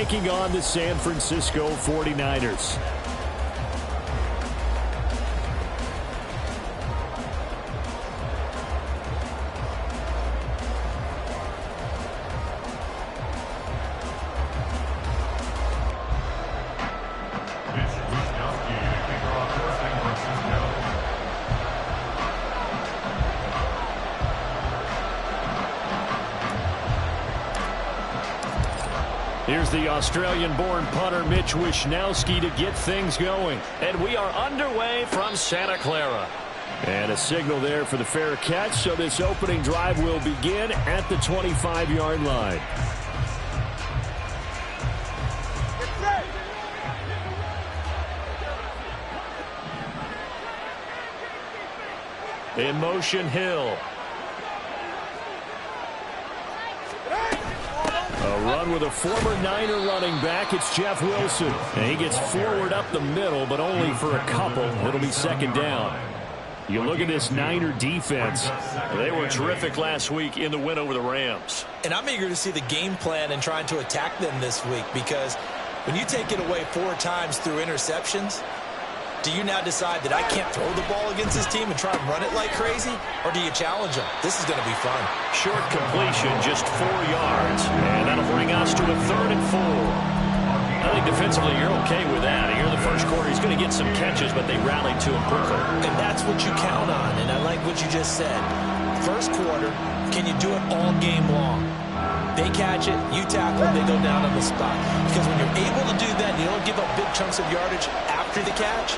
taking on the San Francisco 49ers. Here's the Australian-born punter Mitch Wishnowsky to get things going. And we are underway from Santa Clara. And a signal there for the fair catch, so this opening drive will begin at the 25-yard line. In motion, Hill. A run with a former Niner running back. It's Jeff Wilson. And he gets forward up the middle, but only for a couple. It'll be second down. You look at this Niner defense. They were terrific last week in the win over the Rams. And I'm eager to see the game plan and trying to attack them this week, because when you take it away 4 times through interceptions, do you now decide that I can't throw the ball against this team and try and run it like crazy? Or do you challenge them? This is going to be fun. Short completion, just 4 yards. And that'll bring us to a 3rd and 4. I think defensively you're okay with that. Here in the first quarter, he's going to get some catches, but they rallied to him quickly. And that's what you count on, and I like what you just said. First quarter, can you do it all game long? They catch it, you tackle them, they go down on the spot. Because when you're able to do that, you don't give up big chunks of yardage after the catch,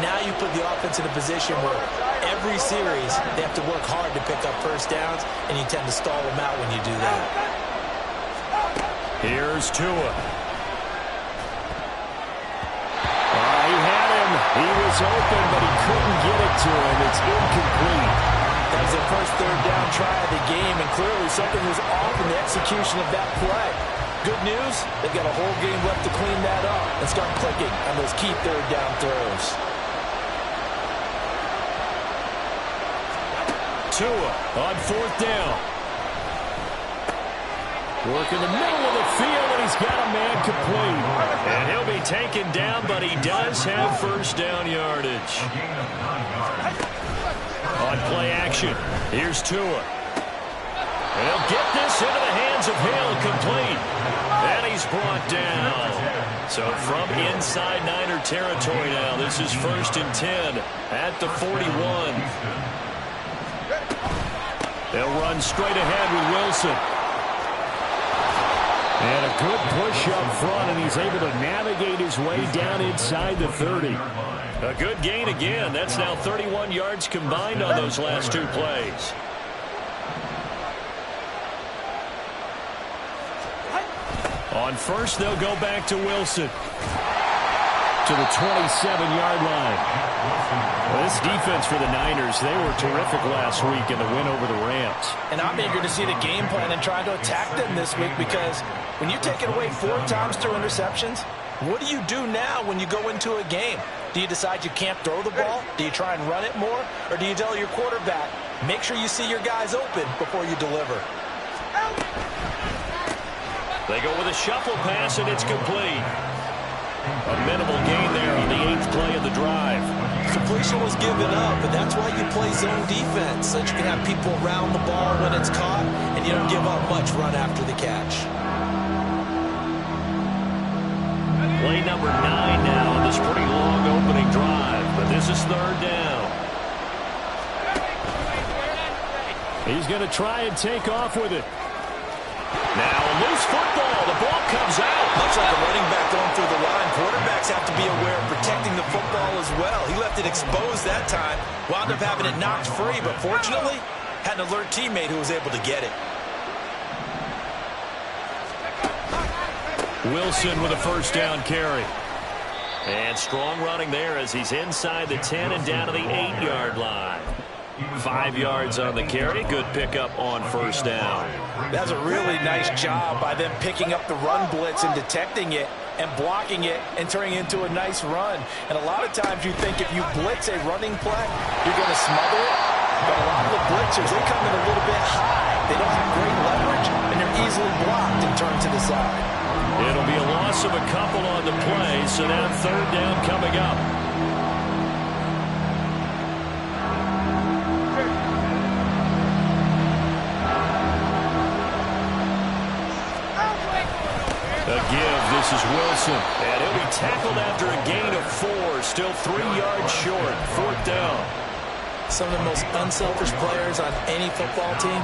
now you put the offense in a position where every series they have to work hard to pick up first downs, and you tend to stall them out when you do that. Here's Tua. He had him. He was open, but he couldn't get it to him. It's incomplete. That was the first 3rd down try of the game, and clearly something was off in the execution of that play. Good news, they've got a whole game left to clean that up and start clicking on those key 3rd down throws. Tua on 4th down. Work in the middle of the field, and he's got a man complete. And he'll be taken down, but he does have first down yardage. On play action, here's Tua. He'll get this into the hands of Hill, complete. And he's brought down. So from inside Niner territory now, this is 1st and 10 at the 41. They'll run straight ahead with Wilson. And a good push up front, and he's able to navigate his way down inside the 30. A good gain again. That's now 31 yards combined on those last 2 plays. On first, they'll go back to Wilson. To the 27-yard line. Well, this defense for the Niners, they were terrific last week in the win over the Rams. And I'm eager to see the game plan and try to attack them this week, because when you take it away 4 times through interceptions, what do you do now when you go into a game? Do you decide you can't throw the ball? Do you try and run it more? Or do you tell your quarterback, make sure you see your guys open before you deliver? They go with a shuffle pass, and it's complete. A minimal gain there on the 8th play of the drive. Completion was given up, but that's why you play zone defense, so that you can have people around the ball when it's caught, and you don't give up much run after the catch. Play number 9 now on this pretty long opening drive, but this is 3rd down. He's going to try and take off with it. Now a loose football. The ball comes out. Much like a running back going through the line, quarterbacks have to be aware of protecting the football as well. He left it exposed that time, wound up having it knocked free, but fortunately, had an alert teammate who was able to get it. Wilson with a first down carry. And strong running there as he's inside the 10 and down to the 8-yard line. 5 yards on the carry. Good pickup on first down. That's a really nice job by them picking up the run blitz and detecting it and blocking it and turning it into a nice run. And a lot of times you think if you blitz a running play, you're going to smother it. But a lot of the blitzers, they come in a little bit high. They don't have great leverage, and they're easily blocked and turned to the side. It'll be a loss of a couple on the play, so now third down coming up. A give, this is Wilson. And he'll be tackled after a gain of 4. Still 3 yards short. Fourth down. Some of the most unselfish players on any football team,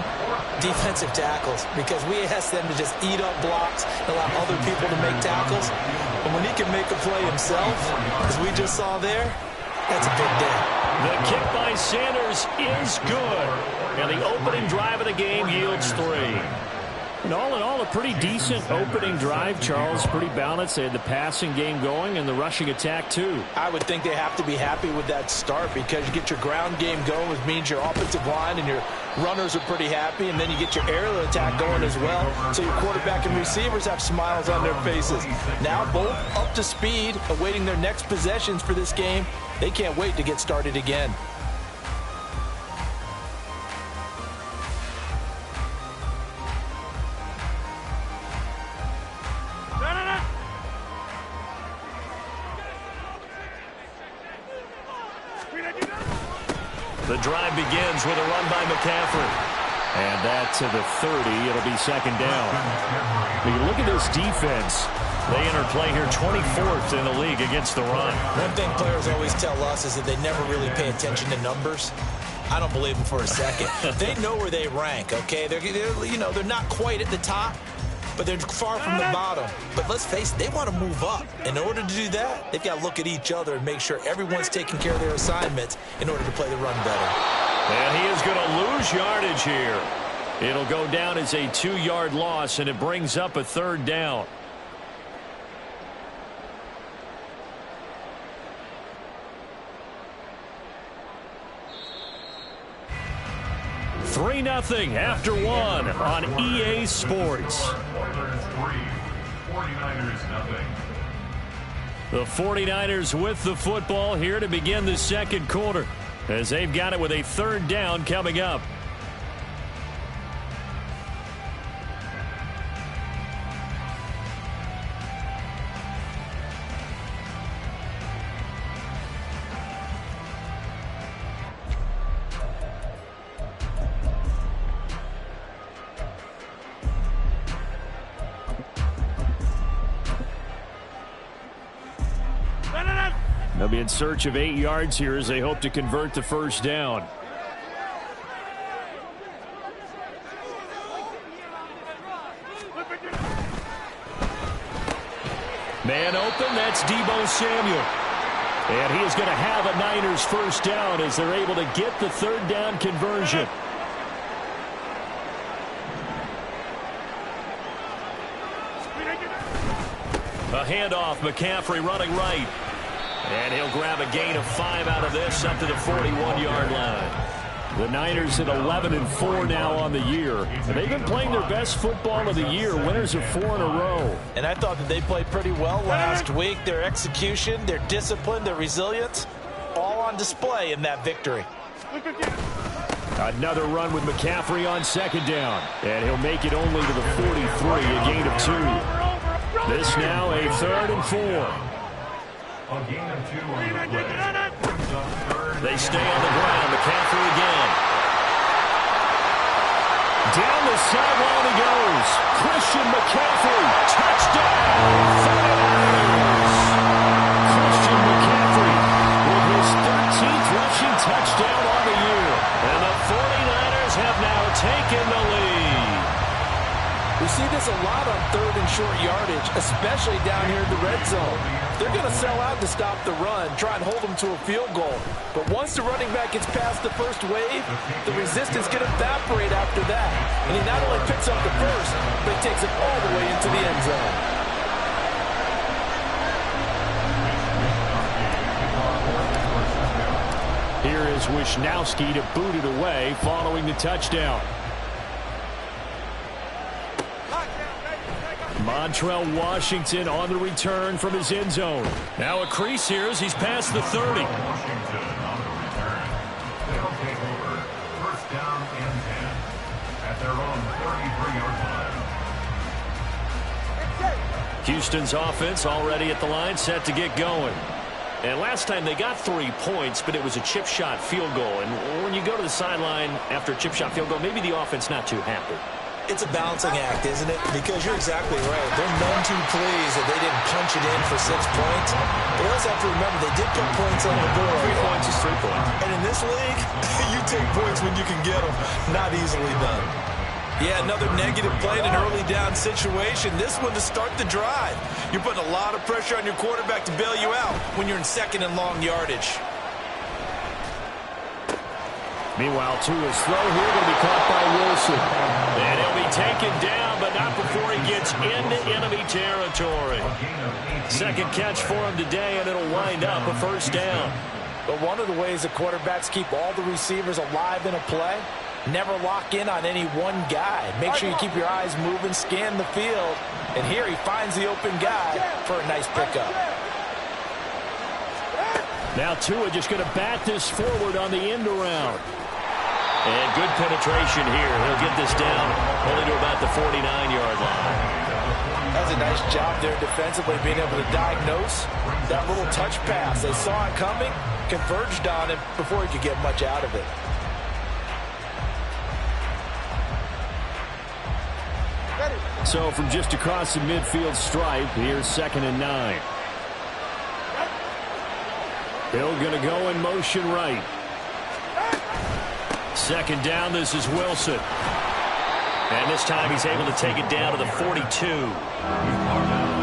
defensive tackles, because we ask them to just eat up blocks and allow other people to make tackles. And when he can make a play himself, as we just saw there, that's a big day. The kick by Sanders is good. And the opening drive of the game yields 3. And all in all, a pretty decent opening drive, Charles. Pretty balanced. They had the passing game going and the rushing attack, too. I would think they have to be happy with that start because you get your ground game going, which means your offensive line and your runners are pretty happy, and then you get your aerial attack going as well, so your quarterback and receivers have smiles on their faces. Now both up to speed, awaiting their next possessions for this game. They can't wait to get started again. The drive begins with a run by McCaffrey. And that to the 30. It'll be second down. When you look at this defense, they enter play here 24th in the league against the run. One thing players always tell us is that they never really pay attention to numbers. I don't believe them for a second. They know where they rank, okay? They're not quite at the top, but they're far from the bottom. But let's face it, they want to move up. In order to do that, they've got to look at each other and make sure everyone's taking care of their assignments in order to play the run better. And he is going to lose yardage here. It'll go down as a 2-yard loss, and it brings up a third down. Three 0 after 1 on EA Sports. The 49ers with the football here to begin the second quarter, as they've got it with a third down coming up. they'll be in search of 8 yards here as they hope to convert the first down. Man open, that's Deebo Samuel. And he is going to have a Niners first down as they're able to get the third down conversion. A handoff, McCaffrey running right. And he'll grab a gain of 5 out of this up to the 41-yard line. The Niners at 11-4 now on the year. And they've been playing their best football of the year, winners of 4 in a row. And I thought that they played pretty well last week. Their execution, their discipline, their resilience, all on display in that victory. Another run with McCaffrey on second down. And he'll make it only to the 43, a gain of 2. This now a 3rd and 4. They stay on the ground. McCaffrey again. Down the sideline he goes. Christian McCaffrey. Touchdown. 49ers. Christian McCaffrey with his 13th rushing touchdown on the year. And the 49ers have now taken the lead. We see this a lot on 3rd and short yardage, especially down here in the red zone. They're going to sell out to stop the run, try and hold them to a field goal. But once the running back gets past the first wave, the resistance can evaporate after that. And he not only picks up the first, but he takes it all the way into the end zone. Here is Wisnowski to boot it away following the touchdown. Montrell Washington on the return from his end zone. Now a crease here as he's past the 30. Washington on the return. They'll take over. First down and 10 at their own 33-yard line. Houston's offense already at the line, set to get going. And last time they got 3 points, but it was a chip shot field goal. And when you go to the sideline after a chip shot field goal, maybe the offense not too happy. It's a balancing act, isn't it? Because you're exactly right. They're none too pleased that they didn't punch it in for 6 points. But you also have to remember they did put points on the board. 3 points is 3 points. And in this league, you take points when you can get them. Not easily done. Yeah, another negative play in an early down situation. This one to start the drive. You're putting a lot of pressure on your quarterback to bail you out when you're in second and long yardage. Meanwhile, Tua's throw here going to be caught by Wilson. And he'll be taken down, but not before he gets into enemy territory. Second catch for him today, and it'll wind up a first down. But one of the ways that quarterbacks keep all the receivers alive in a play, never lock in on any one guy. Make sure you keep your eyes moving, scan the field. And here he finds the open guy for a nice pickup. Now Tua just going to bat this forward on the end around. And good penetration here. He'll get this down only to about the 49-yard line. That was a nice job there defensively, being able to diagnose that little touch pass. They saw it coming, converged on it before he could get much out of it. So from just across the midfield stripe, here's 2nd and 9. Hill going to go in motion right. Second down, this is Wilson. And this time he's able to take it down to the 42.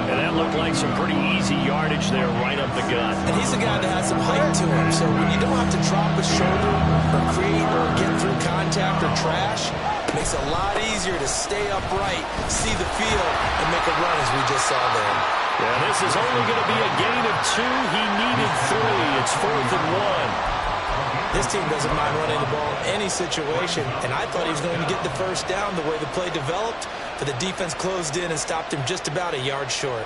And that looked like some pretty easy yardage there right up the gut. And he's a guy that has some height to him, so when you don't have to drop a shoulder or create or get through contact or trash, it makes it a lot easier to stay upright, see the field, and make a run as we just saw there. Yeah, this is only going to be a gain of 2. He needed 3. It's 4th and 1. This team doesn't mind running the ball in any situation, and I thought he was going to get the first down the way the play developed, but the defense closed in and stopped him just about a yard short.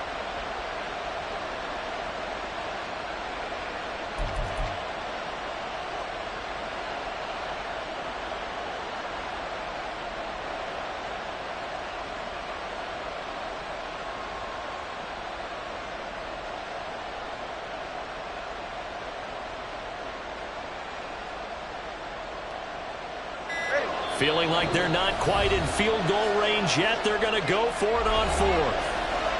Feeling like they're not quite in field goal range yet. They're going to go for it on 4th.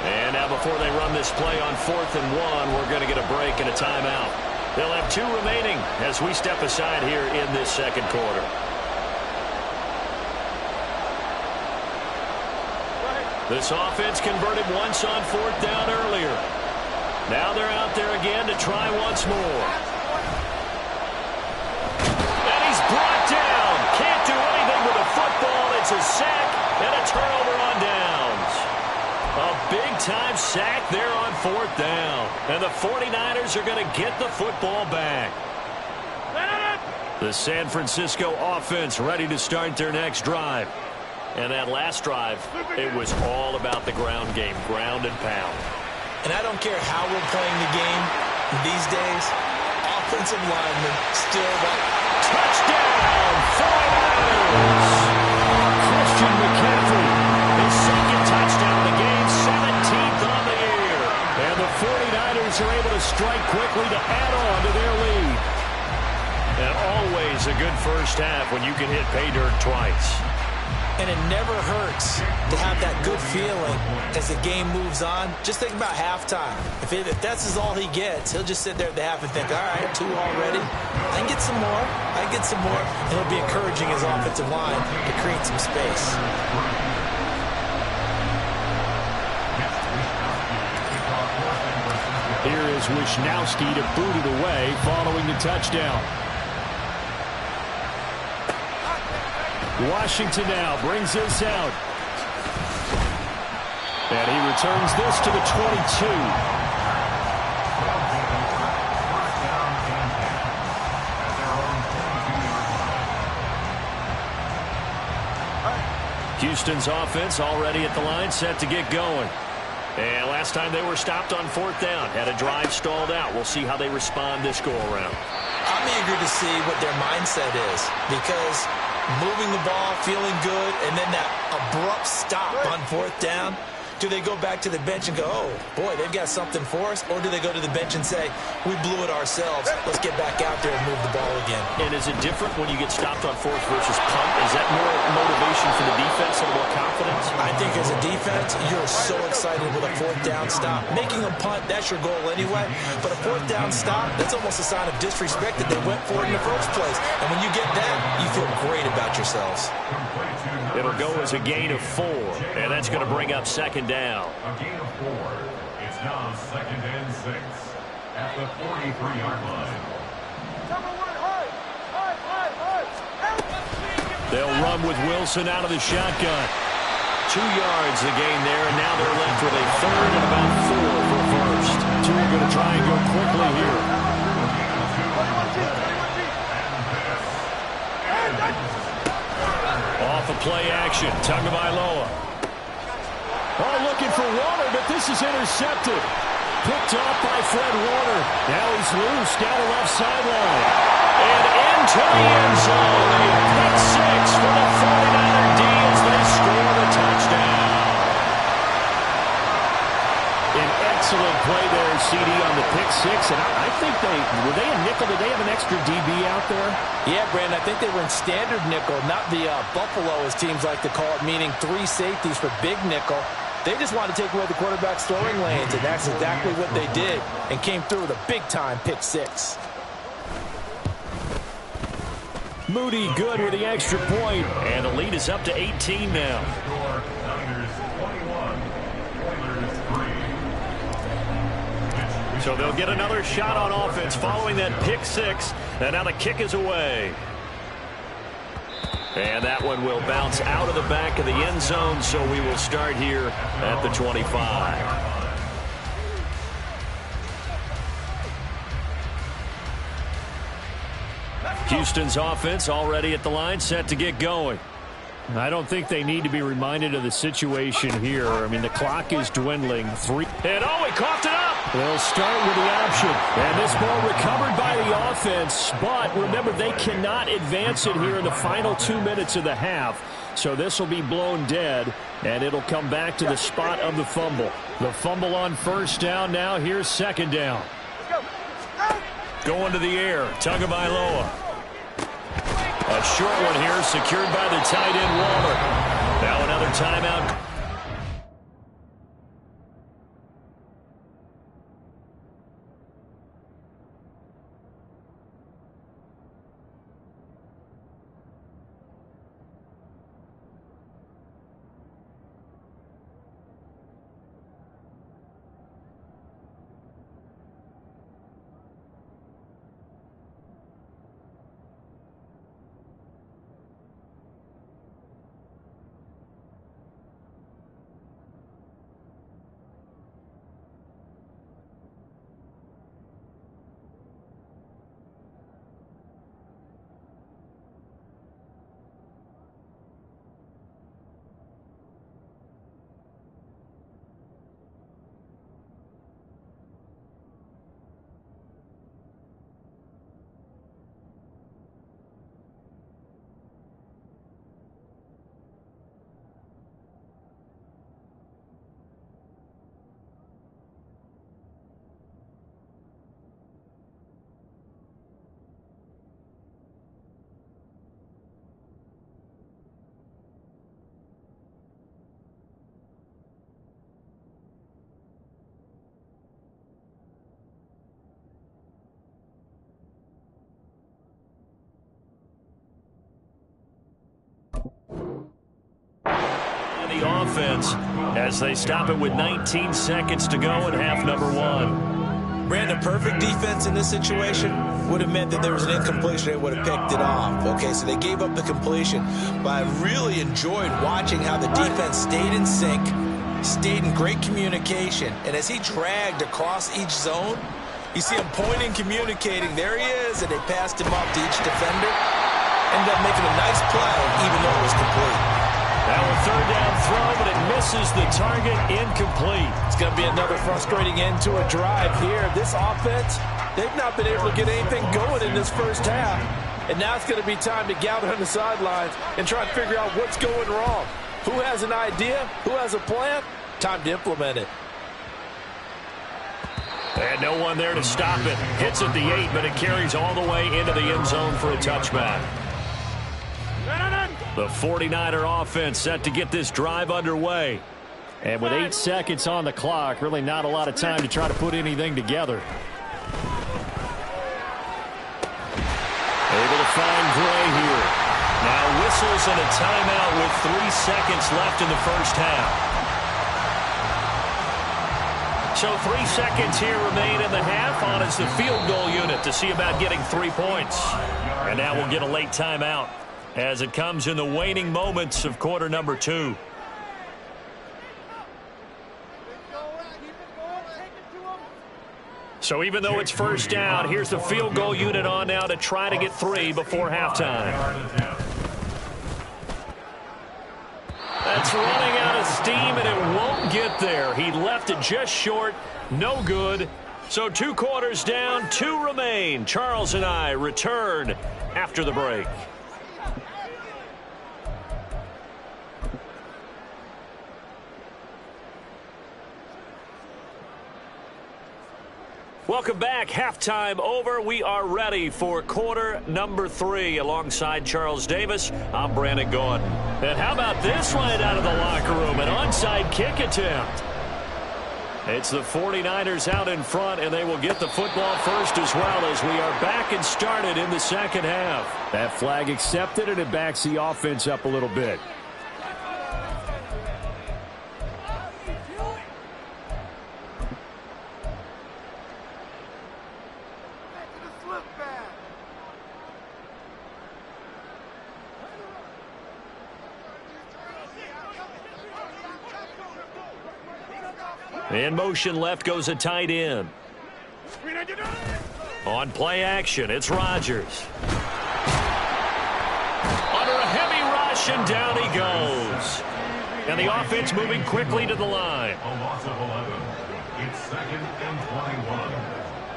And now before they run this play on 4th and 1, we're going to get a break and a timeout. They'll have 2 remaining as we step aside here in this second quarter. This offense converted once on 4th down earlier. Now they're out there again to try once more. And he's brought down. Can't do anything with a football. It's a sack and a turnover on downs. A big-time sack there on 4th down. And the 49ers are going to get the football back. The San Francisco offense ready to start their next drive. And that last drive, it was all about the ground game, ground and pound. And I don't care how we're playing the game these days, offensive linemen still got touchdown, 49ers! Christian McCaffrey, his second touchdown of the game, 17th on the year. And the 49ers are able to strike quickly to add on to their lead. And always a good first half when you can hit pay dirt twice. And it never hurts to have that good feeling as the game moves on. Just think about halftime. If that's all he gets, he'll just sit there at the half and think, all right, 2 already. I can get some more. I can get some more. And he'll be encouraging his offensive line to create some space. Here is Wisnowski to boot it away following the touchdown. Washington now brings this out. And he returns this to the 22. Houston's offense already at the line, set to get going. And last time they were stopped on 4th down, had a drive stalled out. We'll see how they respond this go-around. I'm eager to see what their mindset is, because moving the ball, feeling good, and then that abrupt stop on 4th down, Do they go back to the bench and go, oh, boy, they've got something for us? Or do they go to the bench and say, we blew it ourselves. Let's get back out there and move the ball again. And is it different when you get stopped on fourth versus punt? Is that more motivation for the defense and more confidence? I think as a defense, you're so excited with a fourth down stop. Making a punt, that's your goal anyway. But a fourth down stop, that's almost a sign of disrespect that they went for it in the first place. And when you get that, you feel great about yourselves. It'll go as a gain of 4, and that's going to bring up second down. A gain of 4. It's now 2nd and 6 at the 43-yard line. They'll run with Wilson out of the shotgun. 2 yards the gain there, and now they're left with a third and about 4 for first. Two are going to try and go quickly here. Off of play action, Tagovailoa. Oh, looking for Warner, but this is intercepted. Picked off by Fred Warner. Now he's loose down the left sideline. And into the end zone. A pick 6 for the 49er D as they score the touchdown. An excellent play there, CD, on the pick 6. And I think were they a nickel? Did they have an extra DB out there? Yeah, Brandon, I think they were in standard nickel, not the Buffalo, as teams like to call it, meaning 3 safeties for big nickel. They just wanted to take away the quarterback's throwing lanes, and that's exactly what they did, and came through with a big-time pick 6. Moody good with the extra point, and the lead is up to 18 now. Score, Niners 21, Oilers 3. So they'll get another shot on offense following that pick 6, and now the kick is away. And that one will bounce out of the back of the end zone, so we will start here at the 25. Houston's offense already at the line, set to get going. I don't think they need to be reminded of the situation here. I mean, the clock is dwindling. And he coughed it up. They'll start with the option. And this ball recovered by the offense. But remember, they cannot advance it here in the final 2 minutes of the half. So this will be blown dead, and it'll come back to the spot of the fumble. The fumble on first down now. Here's second down. Going to the air, Tagovailoa. A short one here, secured by the tight end, Waller. Now another timeout. The offense as they stop it with 19 seconds to go in half number 1. Brandon, perfect defense in this situation would have meant that there was an incompletion. They would have picked it off. Okay, so they gave up the completion. But I really enjoyed watching how the defense stayed in sync, stayed in great communication. And as he dragged across each zone, you see him pointing, communicating. There he is, and they passed him off to each defender. Ended up making a nice play, even though it was complete. Now a third down throw, but it misses the target, incomplete. It's going to be another frustrating end to a drive here. This offense, they've not been able to get anything going in this first half. And now it's going to be time to gather on the sidelines and try to figure out what's going wrong. Who has an idea? Who has a plan? Time to implement it. And no one there to stop it. Hits at the 8, but it carries all the way into the end zone for a touchback. The 49er offense set to get this drive underway. And with 8 seconds on the clock, really not a lot of time to try to put anything together. Able to find Gray here. Now whistles and a timeout with 3 seconds left in the first half. So 3 seconds here remain in the half on as the field goal unit to see about getting 3 points. And now we'll get a late timeout as it comes in the waning moments of quarter number 2. So even though it's first down, here's the field goal unit on now to try to get 3 before halftime. That's running out of steam, and it won't get there. He left it just short. No good. So 2 quarters down, 2 remain. Charles and I return after the break. Welcome back. Halftime over. We are ready for quarter number 3. Alongside Charles Davis, I'm Brandon Gaudin. And how about this right out of the locker room? An onside kick attempt. It's the 49ers out in front, and they will get the football first as well as we are back and started in the second half. That flag accepted, and it backs the offense up a little bit. In motion left goes a tight end. On play action, it's Rodgers. Under a heavy rush, and down he goes. And the offense moving quickly to the line. A loss of 11. It's 2nd and 21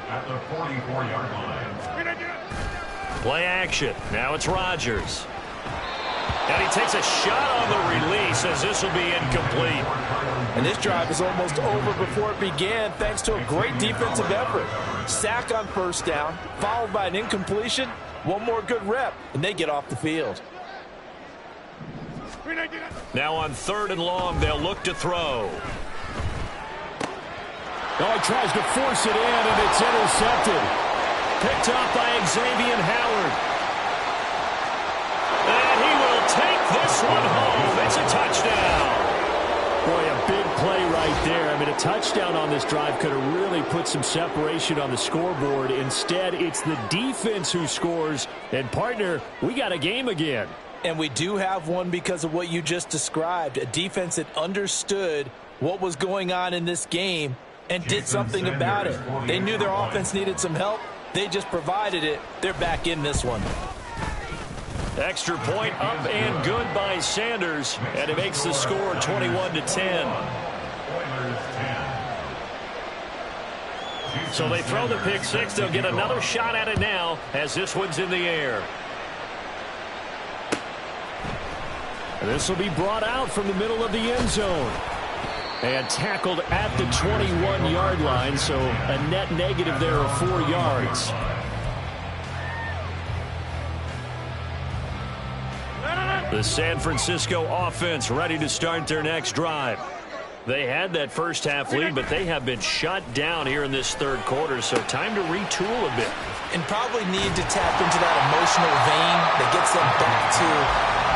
at the 44-yard line. Play action. Now it's Rodgers. And he takes a shot on the release as this will be incomplete. And this drive is almost over before it began thanks to a great defensive effort. Sack on first down, followed by an incompletion. One more good rep, and they get off the field. Now on 3rd and long, they'll look to throw. Oh, he tries to force it in, and it's intercepted. Picked up by Xavier Howard. And he will take this one home. It's a touchdown. Boy, a big play right there. I mean, a touchdown on this drive could have really put some separation on the scoreboard. Instead, it's the defense who scores. And, partner, we got a game again. And we do have one because of what you just described. A defense that understood what was going on in this game and did something about it. They knew their offense needed some help. They just provided it. They're back in this one. Extra point up and good by Sanders, and it makes the score 21-10. So they throw the pick six. They'll get another shot at it now as this one's in the air. This will be brought out from the middle of the end zone. And tackled at the 21-yard line, so a net negative there of 4 yards. The San Francisco offense ready to start their next drive. They had that first half lead, but they have been shut down here in this 3rd quarter, so time to retool a bit. And probably need to tap into that emotional vein that gets them back to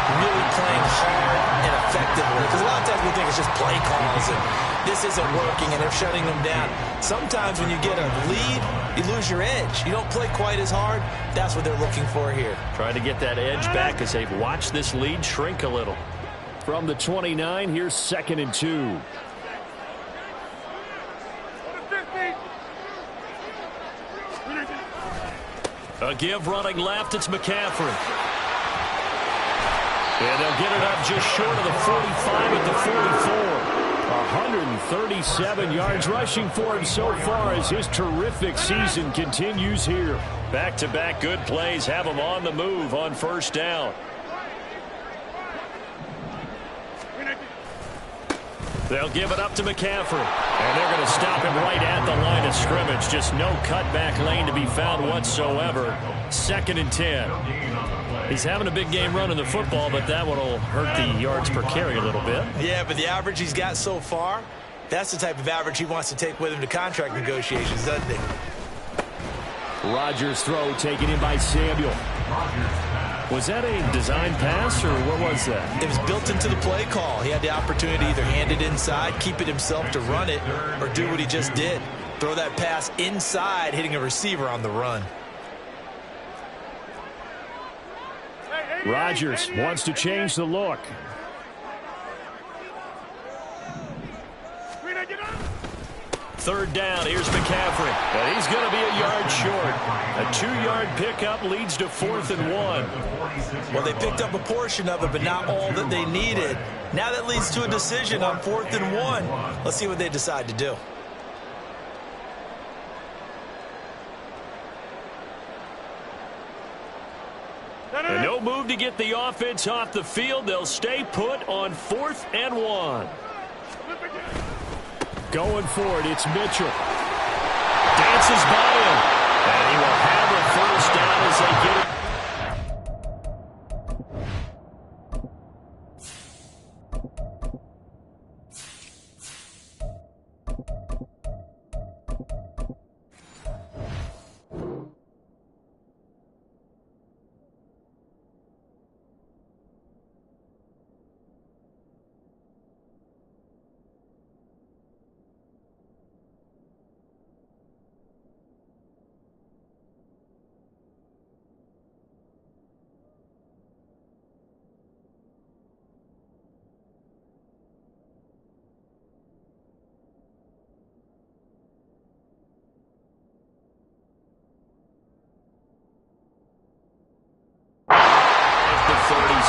really playing hard and effectively. Because a lot of times we think it's just play calls and this isn't working and they're shutting them down. Sometimes when you get a lead, you lose your edge. You don't play quite as hard. That's what they're looking for here. Trying to get that edge back as they've watched this lead shrink a little. From the 29, here's 2nd and 2. A give running left, it's McCaffrey. And they'll get it up just short of the 45 at the 44. 137 yards rushing for him so far as his terrific season continues here. Back-to-back good plays have him on the move on first down. They'll give it up to McCaffrey. And they're going to stop him right at the line of scrimmage. Just no cutback lane to be found whatsoever. 2nd and 10. He's having a big game running the football, but that one will hurt the yards per carry a little bit. Yeah, but the average he's got so far, that's the type of average he wants to take with him to contract negotiations, doesn't he? Rodgers' throw taken in by Samuel. Was that a design pass, or what was that? It was built into the play call. He had the opportunity to either hand it inside, keep it himself to run it, or do what he just did. Throw that pass inside, hitting a receiver on the run. Rodgers wants to change the look. Third down, here's McCaffrey. And he's going to be a yard short. A 2-yard pickup leads to 4th and 1. Well, they picked up a portion of it, but not all that they needed. Now that leads to a decision on 4th and 1. Let's see what they decide to do. And no move to get the offense off the field. They'll stay put on 4th and 1. Going for it, it's Mitchell. Dances by him. And he will have a first down as they get it.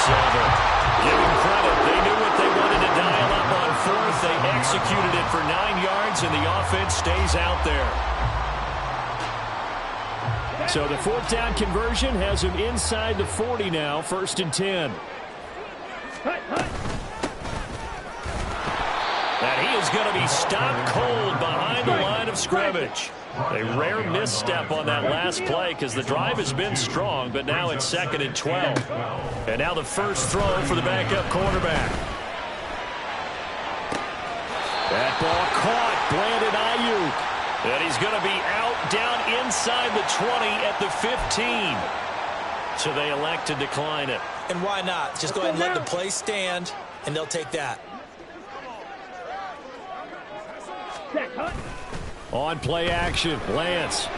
Give them credit. They knew what they wanted to dial up on 4th. They executed it for 9 yards, and the offense stays out there. So the 4th down conversion has him inside the 40 now, 1st and 10. And he is going to be stopped cold behind the line of scrimmage. A rare misstep on that last play because the drive has been strong, but now it's 2nd and 12. And now the first throw for the backup quarterback. That ball caught. Brandon Ayuk. And he's going to be out down inside the 20 at the 15. So they elect to decline it. And why not? Just go ahead and let the play stand, and they'll take that. On play action, Lance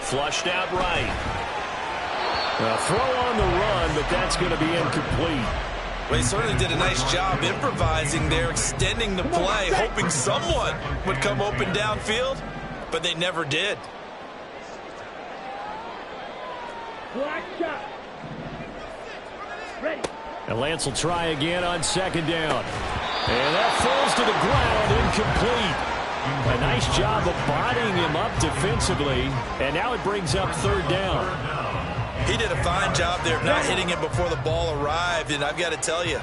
flushed out right. A throw on the run, but that's going to be incomplete. Well, they certainly did a nice job improvising there, extending the play, hoping someone would come open downfield, but they never did. And Lance will try again on 2nd down. And that falls to the ground, incomplete. A nice job of bodying him up defensively, and now it brings up 3rd down. He did a fine job there of not hitting it before the ball arrived, and I've got to tell you,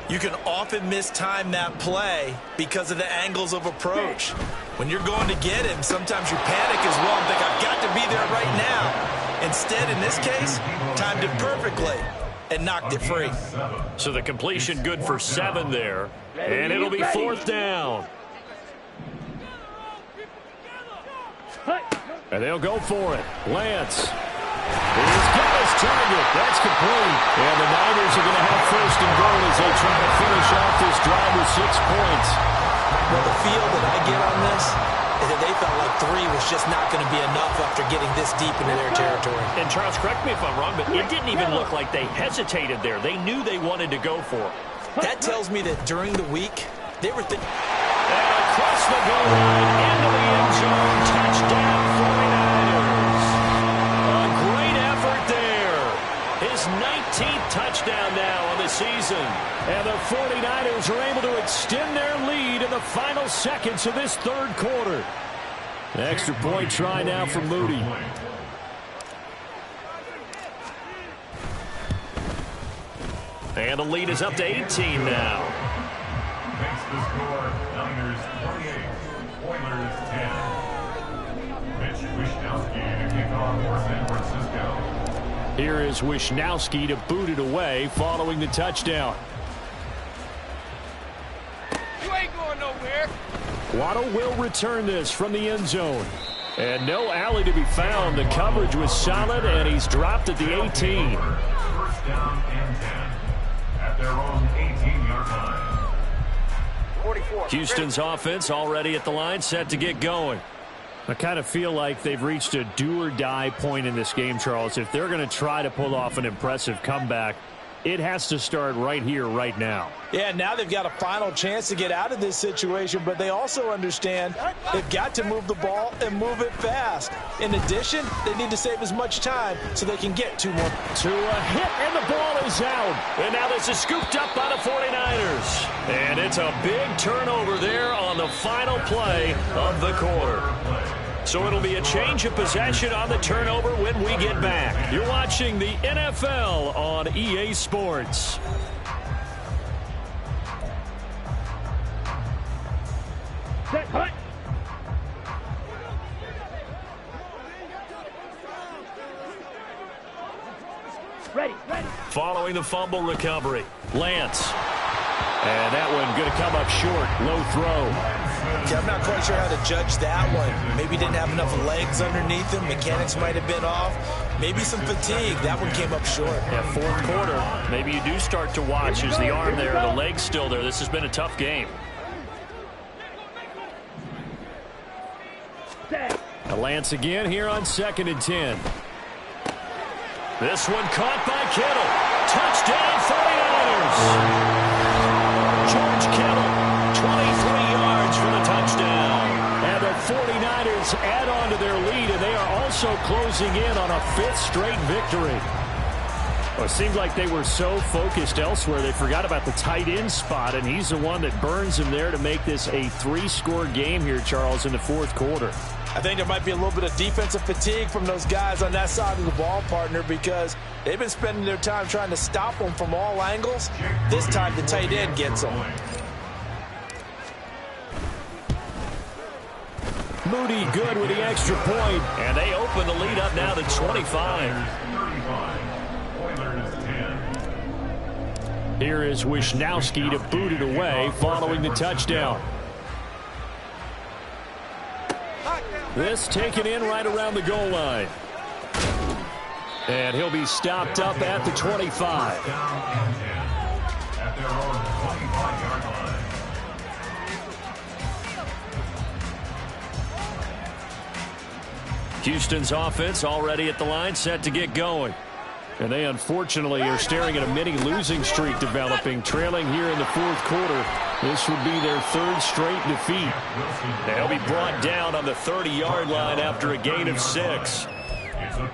you can often mistime that play because of the angles of approach. When you're going to get him, sometimes you panic as well and think, I've got to be there right now. Instead, in this case, timed it perfectly and knocked it free. So the completion good for 7 there, and it'll be 4th down. And they'll go for it. Lance. He's got his target. That's complete. And the Niners are going to have 1st and goal as they try to finish off this drive with 6 points. Well, the feel that I get on this is that they felt like 3 was just not going to be enough after getting this deep into their territory. And Charles, correct me if I'm wrong, but it didn't even look like they hesitated there. They knew they wanted to go for it. That tells me that during the week, they were thinking. And across the goal line, into the end zone, touchdown 49ers. A great effort there. His 19th touchdown now on the season. And the 49ers are able to extend their lead in the final seconds of this 3rd quarter. An extra point try now for Moody. And the lead is up to 18 now. Makes the score Niners Here is Wisnowski to boot it away following the touchdown. You ain't going nowhere. Waddle will return this from the end zone. And no alley to be found. The coverage was solid, and he's dropped at the 18. First down and 10 at their own 18-yard line. 44. Houston's offense already at the line, set to get going. I kind of feel like they've reached a do-or-die point in this game, Charles. If they're going to try to pull off an impressive comeback, it has to start right here, right now. Yeah, now they've got a final chance to get out of this situation, but they also understand they've got to move the ball and move it fast. In addition, they need to save as much time so they can get 2 more. To a hit, and the ball is out. And now this is scooped up by the 49ers. And it's a big turnover there on the final play of the quarter. So it'll be a change of possession on the turnover when we get back. You're watching the NFL on EA Sports. Ready. Following the fumble recovery, Lance. And that one going to come up short. Low throw. Yeah, I'm not quite sure how to judge that one. Maybe didn't have enough legs underneath him. Mechanics might have been off. Maybe some fatigue. That one came up short. Yeah, fourth quarter. Maybe you do start to watch. Is the arm there, the leg's still there. This has been a tough game. Lance again here on 2nd and 10. This one caught by Kittle. Touchdown 49ers. George Kittle, 23 yards for the touchdown. And the 49ers add on to their lead, and they are also closing in on a 5th straight victory. Well, it seemed like they were so focused elsewhere, they forgot about the tight end spot, and he's the one that burns him there to make this a 3-score game here, Charles, in the 4th quarter. I think there might be a little bit of defensive fatigue from those guys on that side of the ball, partner, because they've been spending their time trying to stop them from all angles. This time the tight end gets them. Moody good with the extra point. And they open the lead up now to 25. Here is Wisnowski to boot it away following the touchdown. This taken in right around the goal line. And he'll be stopped up at the 25. At their own 25-yard line. Houston's offense already at the line, set to get going. And they unfortunately are staring at a mini losing streak developing, trailing here in the 4th quarter. This would be their 3rd straight defeat. They'll be brought down on the 30-yard line after a gain of 6.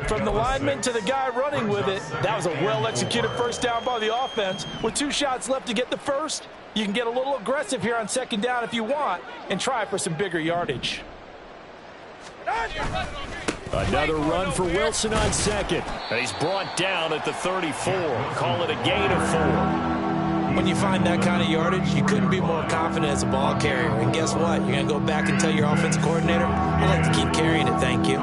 From the lineman to the guy running with it, that was a well-executed first down by the offense. With 2 shots left to get the first, you can get a little aggressive here on 2nd down if you want and try for some bigger yardage. Another run for Wilson on 2nd. And he's brought down at the 34. Call it a gain of 4. When you find that kind of yardage, you couldn't be more confident as a ball carrier. And guess what? You're going to go back and tell your offensive coordinator, I'd like to keep carrying it, thank you.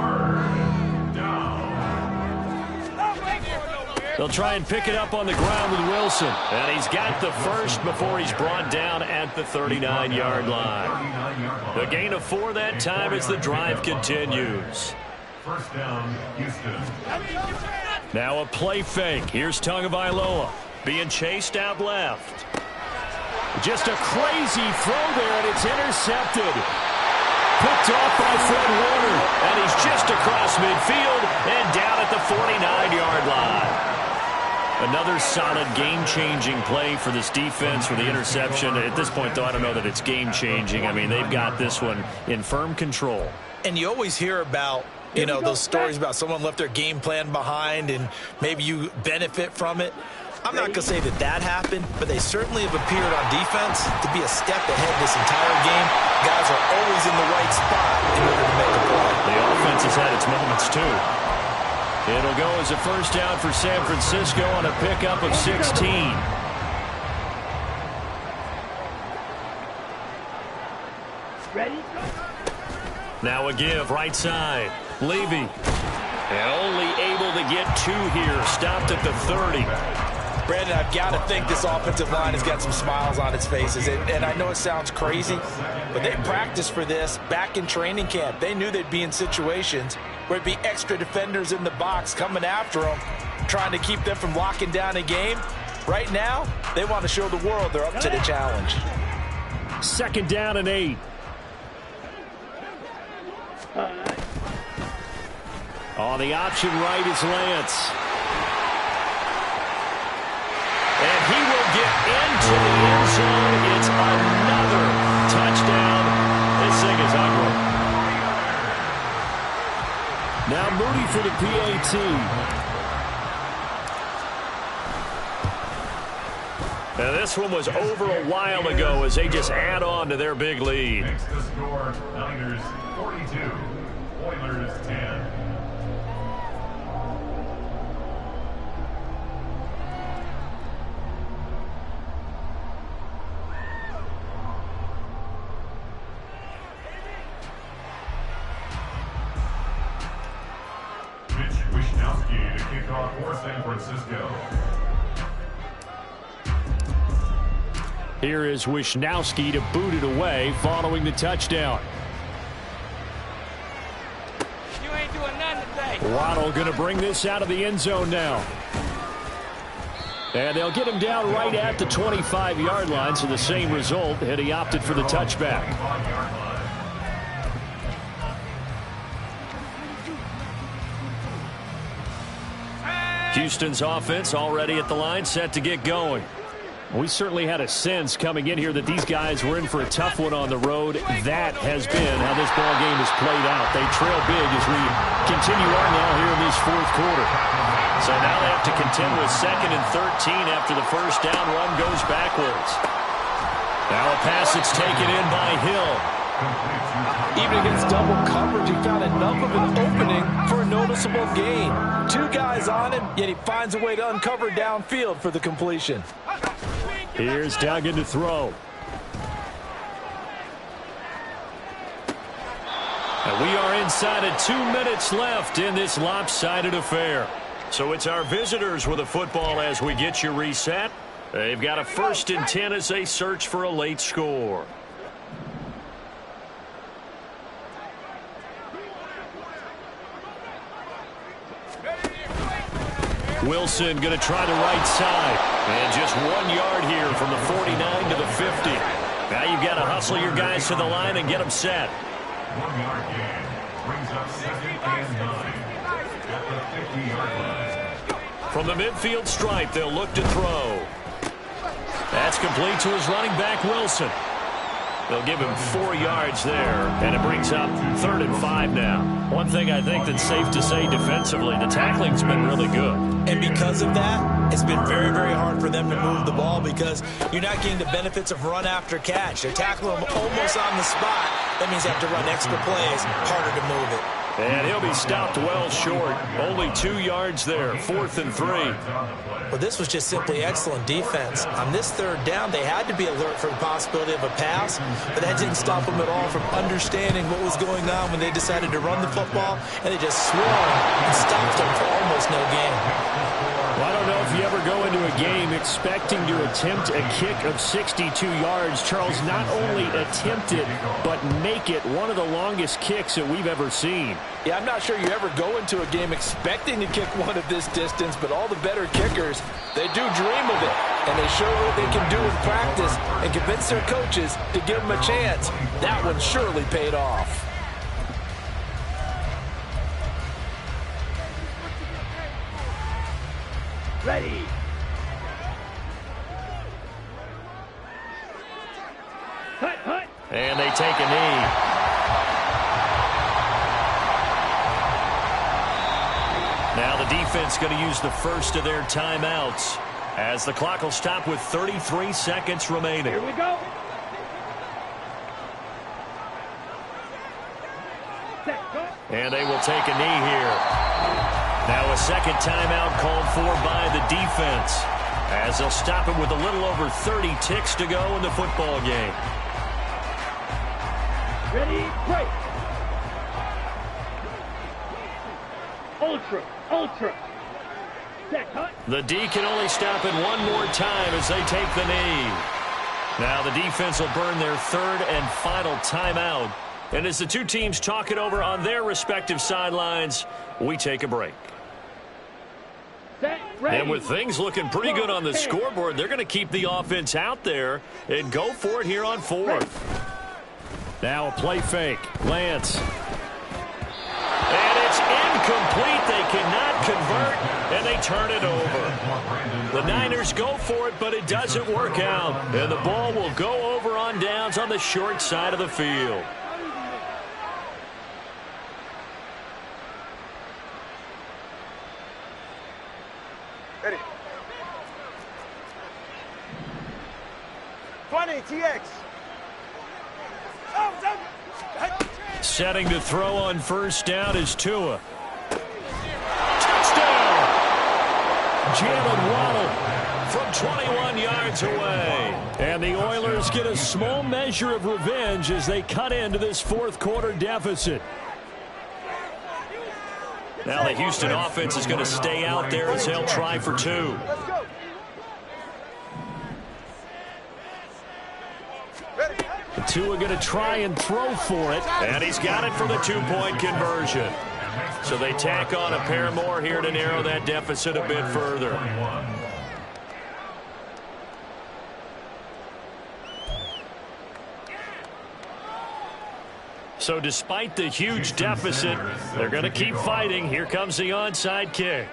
They'll try and pick it up on the ground with Wilson. And he's got the first before he's brought down at the 39-yard line. The gain of 4 that time as the drive continues. First down, Houston. Now a play fake. Here's Tagovailoa being chased out left. Just a crazy throw there, and it's intercepted. Picked off by Fred Warner. And he's just across midfield and down at the 49-yard line. Another solid game-changing play for this defense for the interception. At this point, though, I don't know that it's game-changing. I mean, they've got this one in firm control. And you always hear about, you know, those stories about someone left their game plan behind and maybe you benefit from it. I'm not going to say that that happened, but they certainly have appeared on defense to be a step ahead this entire game. Guys are always in the right spot in order to make a play. The offense has had its moments, too. It'll go as a first down for San Francisco on a pickup of 16. Ready? Now a give right side. Levy. And only able to get 2 here. Stopped at the 30. Brandon, I've got to think this offensive line has got some smiles on its faces. And I know it sounds crazy, but they practiced for this back in training camp. They knew they'd be in situations where it'd be extra defenders in the box coming after them, trying to keep them from locking down a game. Right now, they want to show the world they're up to the challenge. 2nd down and 8. On the option right is Lance. And he will get into the end zone. It's another touchdown. This thing is ugly. Now Moody for the PAT. Now this one was over a while ago as they just add on to their big lead. Next to score, Niners 42, Oilers 10. Wishnowsky to kick off for San Francisco. Here is Wishnowsky to boot it away following the touchdown. You ain't doing nothing today. Waddle going to bring this out of the end zone now. And they'll get him down right at the 25-yard line, so the same result, and he opted for the touchback. Houston's offense already at the line, set to get going. We certainly had a sense coming in here that these guys were in for a tough one on the road. That has been how this ball game has played out. They trail big as we continue on now here in this 4th quarter. So now they have to contend with 2nd and 13 after the first down run goes backwards. Now a pass that's taken in by Hill. Even against double coverage, he found enough of an opening for a noticeable gain. 2 guys on him, yet he finds a way to uncover downfield for the completion. Here's Duggan to throw. And we are inside of 2 minutes left in this lopsided affair. So it's our visitors with the football as we get you reset. They've got a 1st and 10 as they search for a late score. Wilson going to try the right side. And just 1 yard here from the 49 to the 50. Now you've got to hustle your guys to the line and get them set. 1 yard gain brings up 2nd and 9 at the 50-yard line. From the midfield stripe, they'll look to throw. That's complete to his running back, Wilson. They'll give him 4 yards there, and it brings up 3rd and 5 now. One thing I think that's safe to say defensively, the tackling's been really good. And because of that, it's been very, very hard for them to move the ball because you're not getting the benefits of run after catch. They're tackling them almost on the spot. That means they have to run extra plays, harder to move it. And he'll be stopped well short. Only 2 yards there, 4th and 3. Well, this was just simply excellent defense. On this 3rd down, they had to be alert for the possibility of a pass, but that didn't stop them at all from understanding what was going on when they decided to run the football, and they just swung and stopped them for almost no gain. Well, I don't know if you ever go into a game expecting to attempt a kick of 62 yards. Charles, not only attempt it, but make it one of the longest kicks that we've ever seen. Yeah, I'm not sure you ever go into a game expecting to kick one of this distance, but all the better kickers, they do dream of it, and they show what they can do in practice and convince their coaches to give them a chance. That one surely paid off. Ready. Hut, hut. And they take a knee. Now the defense going to use the first of their timeouts as the clock will stop with 33 seconds remaining. Here we go. Set, go. And they will take a knee here. Now a second timeout called for by the defense as they'll stop it with a little over 30 ticks to go in the football game. Ready, break. Ultra. Ultra. Set, hut. The D can only stop it one more time as they take the knee. Now the defense will burn their third and final timeout. And as the two teams talk it over on their respective sidelines, we take a break. Set, ready. And with things looking pretty good on the scoreboard, they're going to keep the offense out there and go for it here on fourth. Now a play fake. Lance. And it's incomplete. They cannot convert, and they turn it over. The Niners go for it, but it doesn't work out. And the ball will go over on downs on the short side of the field. Ready. 20, TX. Setting to throw on first down is Tua. Touchdown! Jalen Waddle from 21 yards away. And the Oilers get a small measure of revenge as they cut into this fourth quarter deficit. Now the Houston offense is going to stay out there as they'll try for two. Let's go. Ready. Tua going to try and throw for it. And he's got it for the two-point conversion. So they tack on a pair more here to narrow that deficit a bit further. So despite the huge deficit, they're going to keep fighting. Here comes the onside kick.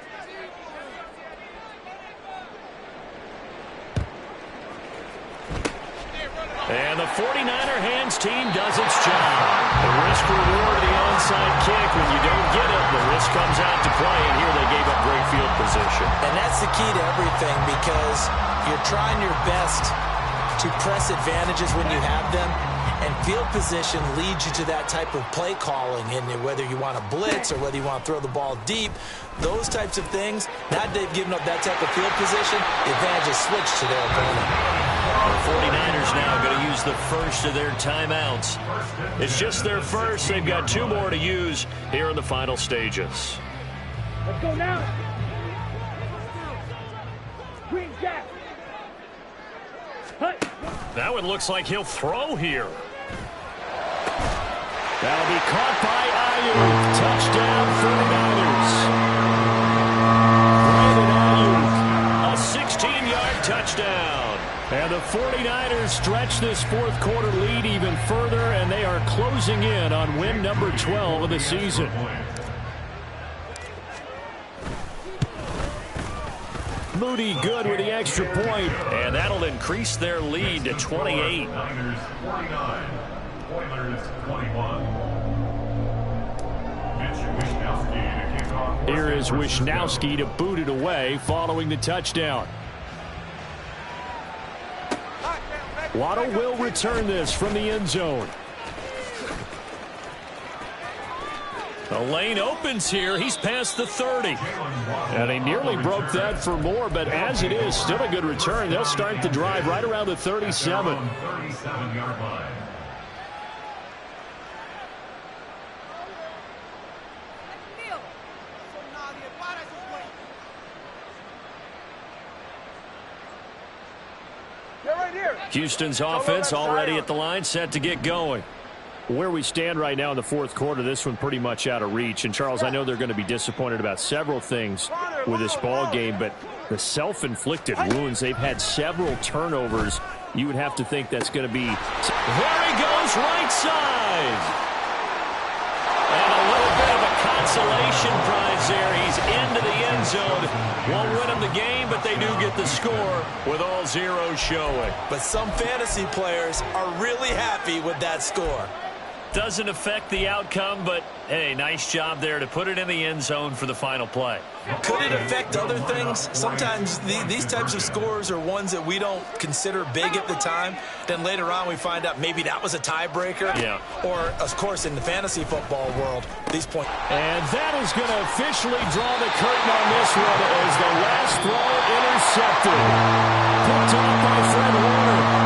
And the 49er hands team does its job. The risk reward of the onside kick. When you don't get it, the risk comes out to play. And here they gave up great field position. And that's the key to everything, because you're trying your best to press advantages when you have them. And field position leads you to that type of play calling, and whether you want to blitz or whether you want to throw the ball deep, those types of things. Now they've given up that type of field position, the advantage is switched to their opponent. The 49ers now going to use the first of their timeouts. It's just their first. They've got two more to use here in the final stages. Let's go now. Green Jack. Hut. Now it looks like he'll throw here. That'll be caught by Ayuk. Touchdown 49ers. Brandon Ayuk, a 16-yard touchdown. And the 49ers stretch this fourth quarter lead even further, and they are closing in on win number 12 of the season. Moody good with the extra point. And that'll increase their lead to 28. Niners 49, Oilers 21. Wishnowsky to kick off. Here is Wishnowsky to boot it away following the touchdown. Waddle will return this from the end zone. The lane opens here. He's past the 30. And he nearly broke that for more, but as it is, still a good return. They'll start the drive right around the 37. 37-yard line. Get right here. Houston's offense already at the line, set to get going. Where we stand right now in the fourth quarter, this one pretty much out of reach. And, Charles, I know they're going to be disappointed about several things with this ball game, but the self-inflicted wounds, they've had several turnovers. You would have to think that's going to be... There he goes, right side. And a little bit of a consolation prize there. He's into the end zone. Won't win them the game, but they do get the score with all zeros showing. But some fantasy players are really happy with that score. Doesn't affect the outcome, but, hey, nice job there to put it in the end zone for the final play. Could it affect other things? Sometimes these types of scores are ones that we don't consider big at the time. Then later on we find out maybe that was a tiebreaker. Yeah. Or, of course, in the fantasy football world, these points. And that is going to officially draw the curtain on this one as the last throw intercepted. Picked off by Fred Warner.